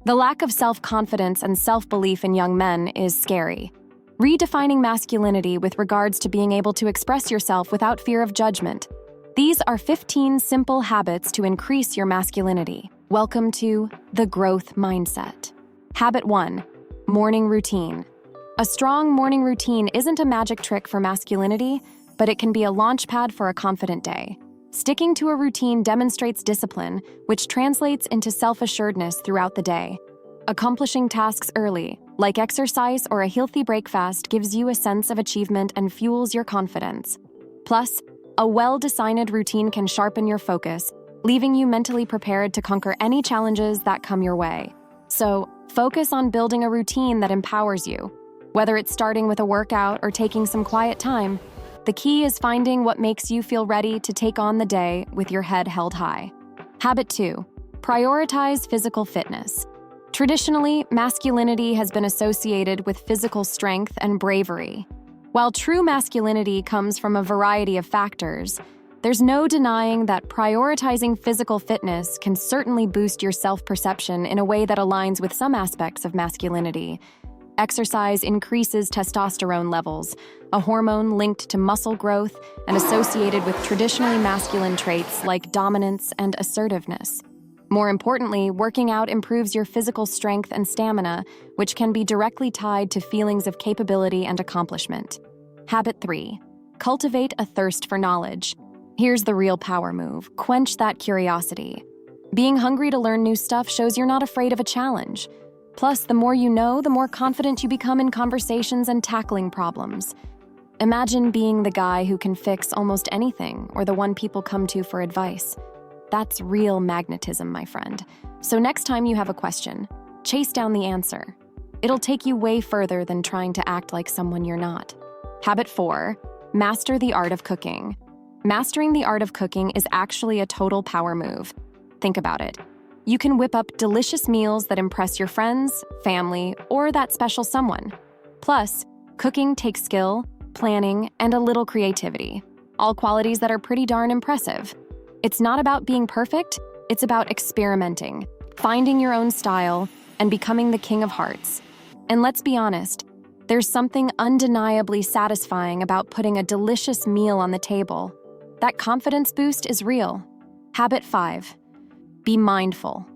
The lack of self-confidence and self-belief in young men is scary. Redefining masculinity with regards to being able to express yourself without fear of judgment. These are 15 simple habits to increase your masculinity. Welcome to the growth mindset. Habit 1, morning routine. A strong morning routine isn't a magic trick for masculinity, but it can be a launchpad for a confident day. Sticking to a routine demonstrates discipline, which translates into self-assuredness throughout the day. Accomplishing tasks early, like exercise or a healthy breakfast, gives you a sense of achievement and fuels your confidence. Plus, a well-designed routine can sharpen your focus, leaving you mentally prepared to conquer any challenges that come your way. So, focus on building a routine that empowers you. Whether it's starting with a workout or taking some quiet time, the key is finding what makes you feel ready to take on the day with your head held high. Habit 2, prioritize physical fitness. Traditionally, masculinity has been associated with physical strength and bravery. While true masculinity comes from a variety of factors, there's no denying that prioritizing physical fitness can certainly boost your self-perception in a way that aligns with some aspects of masculinity. Exercise increases testosterone levels, a hormone linked to muscle growth and associated with traditionally masculine traits like dominance and assertiveness. More importantly, working out improves your physical strength and stamina, which can be directly tied to feelings of capability and accomplishment. Habit 3, cultivate a thirst for knowledge. Here's the real power move: quench that curiosity. Being hungry to learn new stuff shows you're not afraid of a challenge. Plus, the more you know, the more confident you become in conversations and tackling problems. Imagine being the guy who can fix almost anything or the one people come to for advice. That's real magnetism, my friend. So next time you have a question, chase down the answer. It'll take you way further than trying to act like someone you're not. Habit 4, master the art of cooking. Mastering the art of cooking is actually a total power move. Think about it. You can whip up delicious meals that impress your friends, family, or that special someone. Plus, cooking takes skill, planning, and a little creativity, all qualities that are pretty darn impressive. It's not about being perfect, it's about experimenting, finding your own style, and becoming the king of hearts. And let's be honest, there's something undeniably satisfying about putting a delicious meal on the table. That confidence boost is real. Habit 5. Be mindful.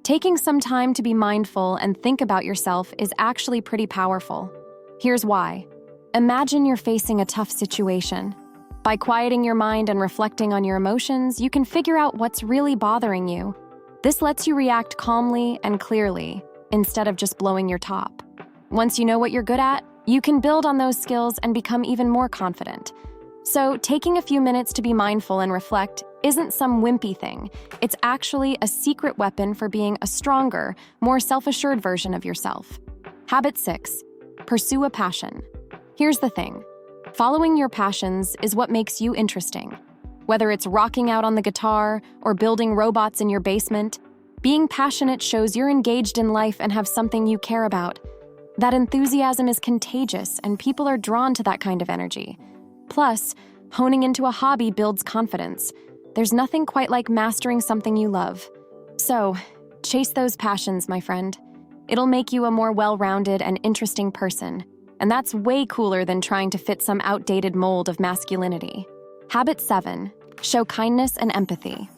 Taking some time to be mindful and think about yourself is actually pretty powerful. Here's why. Imagine you're facing a tough situation. By quieting your mind and reflecting on your emotions, you can figure out what's really bothering you. This lets you react calmly and clearly, instead of just blowing your top. Once you know what you're good at, you can build on those skills and become even more confident. So, taking a few minutes to be mindful and reflect isn't some wimpy thing. It's actually a secret weapon for being a stronger, more self-assured version of yourself. Habit 6, pursue a passion. Here's the thing. Following your passions is what makes you interesting. Whether it's rocking out on the guitar or building robots in your basement, being passionate shows you're engaged in life and have something you care about. That enthusiasm is contagious, and people are drawn to that kind of energy. Plus, honing into a hobby builds confidence. There's nothing quite like mastering something you love. So, chase those passions, my friend. It'll make you a more well-rounded and interesting person. And that's way cooler than trying to fit some outdated mold of masculinity. Habit 7, show kindness and empathy.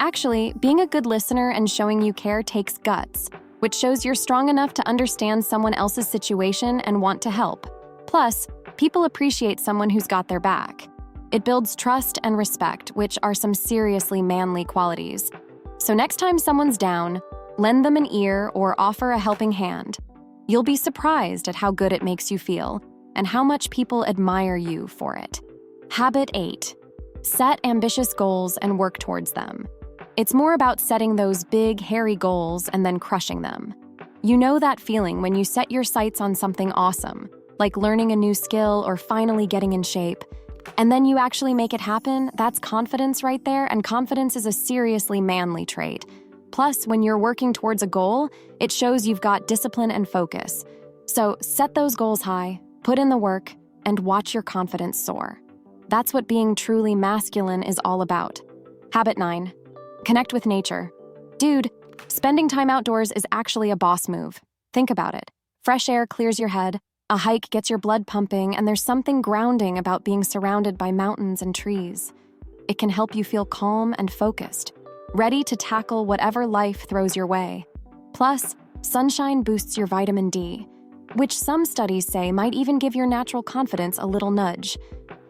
Actually, being a good listener and showing you care takes guts, which shows you're strong enough to understand someone else's situation and want to help. Plus, people appreciate someone who's got their back. It builds trust and respect, which are some seriously manly qualities. So next time someone's down, lend them an ear or offer a helping hand. You'll be surprised at how good it makes you feel and how much people admire you for it. Habit 8, set ambitious goals and work towards them. It's more about setting those big, hairy goals and then crushing them. You know that feeling when you set your sights on something awesome, like learning a new skill or finally getting in shape, and then you actually make it happen? That's confidence right there, and confidence is a seriously manly trait. Plus, when you're working towards a goal, it shows you've got discipline and focus. So set those goals high, put in the work, and watch your confidence soar. That's what being truly masculine is all about. Habit 9, connect with nature. Dude, Spending time outdoors is actually a boss move. Think about it. Fresh air clears your head, a hike gets your blood pumping, and there's something grounding about being surrounded by mountains and trees. It can help you feel calm and focused, ready to tackle whatever life throws your way. Plus, sunshine boosts your vitamin D, which some studies say might even give your natural confidence a little nudge.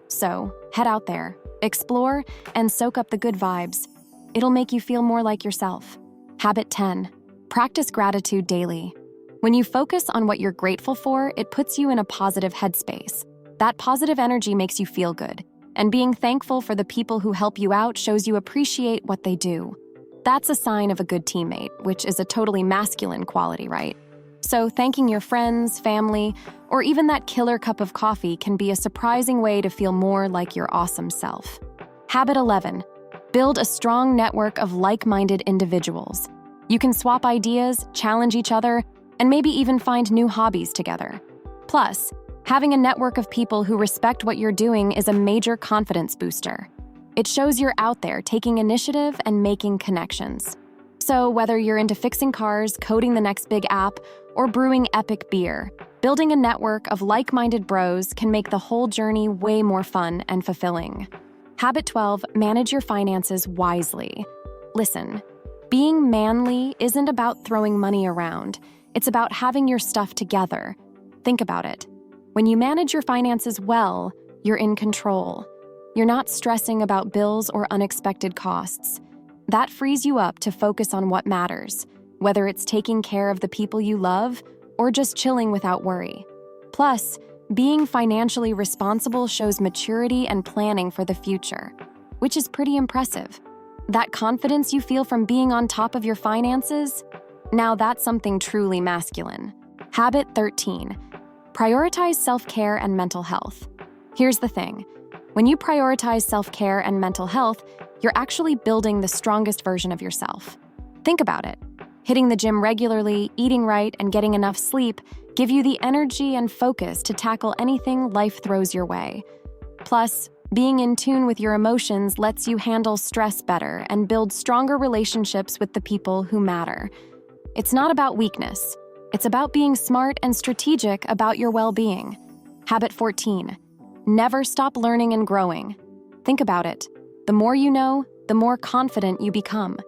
So, head out there, explore, and soak up the good vibes. It'll make you feel more like yourself. Habit 10. Practice gratitude daily. When you focus on what you're grateful for, it puts you in a positive headspace. That positive energy makes you feel good, and being thankful for the people who help you out shows you appreciate what they do. That's a sign of a good teammate, which is a totally masculine quality, right? So thanking your friends, family, or even that killer cup of coffee can be a surprising way to feel more like your awesome self. Habit 11. Build a strong network of like-minded individuals. You can swap ideas, challenge each other, and maybe even find new hobbies together. Plus, having a network of people who respect what you're doing is a major confidence booster. It shows you're out there taking initiative and making connections. So whether you're into fixing cars, coding the next big app, or brewing epic beer, building a network of like-minded bros can make the whole journey way more fun and fulfilling. Habit 12, manage your finances wisely. Listen, being manly isn't about throwing money around. It's about having your stuff together. Think about it. When you manage your finances well, you're in control. You're not stressing about bills or unexpected costs. That frees you up to focus on what matters, whether it's taking care of the people you love or just chilling without worry. Plus, being financially responsible shows maturity and planning for the future, which is pretty impressive. That confidence you feel from being on top of your finances? Now that's something truly masculine. Habit 13. Prioritize self-care and mental health. Here's the thing. When you prioritize self-care and mental health, you're actually building the strongest version of yourself. Think about it. Hitting the gym regularly, eating right, and getting enough sleep give you the energy and focus to tackle anything life throws your way. Plus, being in tune with your emotions lets you handle stress better and build stronger relationships with the people who matter. It's not about weakness. It's about being smart and strategic about your well-being. Habit 14. Never stop learning and growing. Think about it. The more you know, the more confident you become.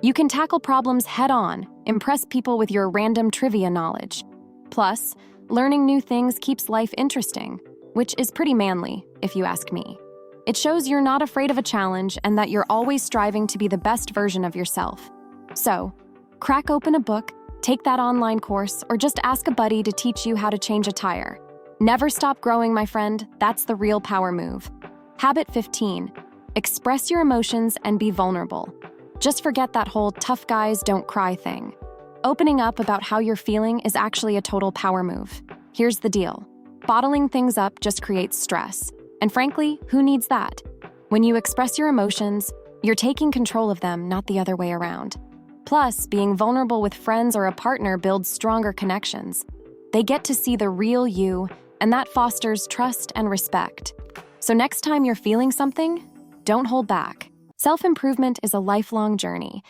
You can tackle problems head-on, impress people with your random trivia knowledge. Plus, learning new things keeps life interesting, which is pretty manly, if you ask me. It shows you're not afraid of a challenge and that you're always striving to be the best version of yourself. So, crack open a book, take that online course, or just ask a buddy to teach you how to change a tire. Never stop growing, my friend. That's the real power move. Habit 15. Express your emotions and be vulnerable. Just forget that whole tough guys don't cry thing. Opening up about how you're feeling is actually a total power move. Here's the deal. Bottling things up just creates stress. And frankly, who needs that? When you express your emotions, you're taking control of them, not the other way around. Plus, being vulnerable with friends or a partner builds stronger connections. They get to see the real you, and that fosters trust and respect. So next time you're feeling something, don't hold back. Self-improvement is a lifelong journey,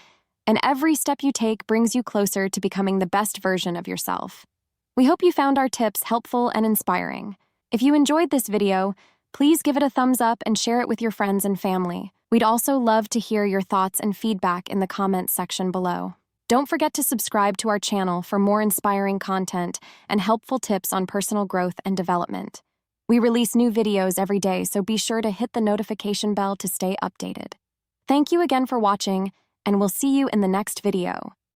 and every step you take brings you closer to becoming the best version of yourself. We hope you found our tips helpful and inspiring. If you enjoyed this video, please give it a thumbs up and share it with your friends and family. We'd also love to hear your thoughts and feedback in the comments section below. Don't forget to subscribe to our channel for more inspiring content and helpful tips on personal growth and development. We release new videos every day, so be sure to hit the notification bell to stay updated. Thank you again for watching, and we'll see you in the next video.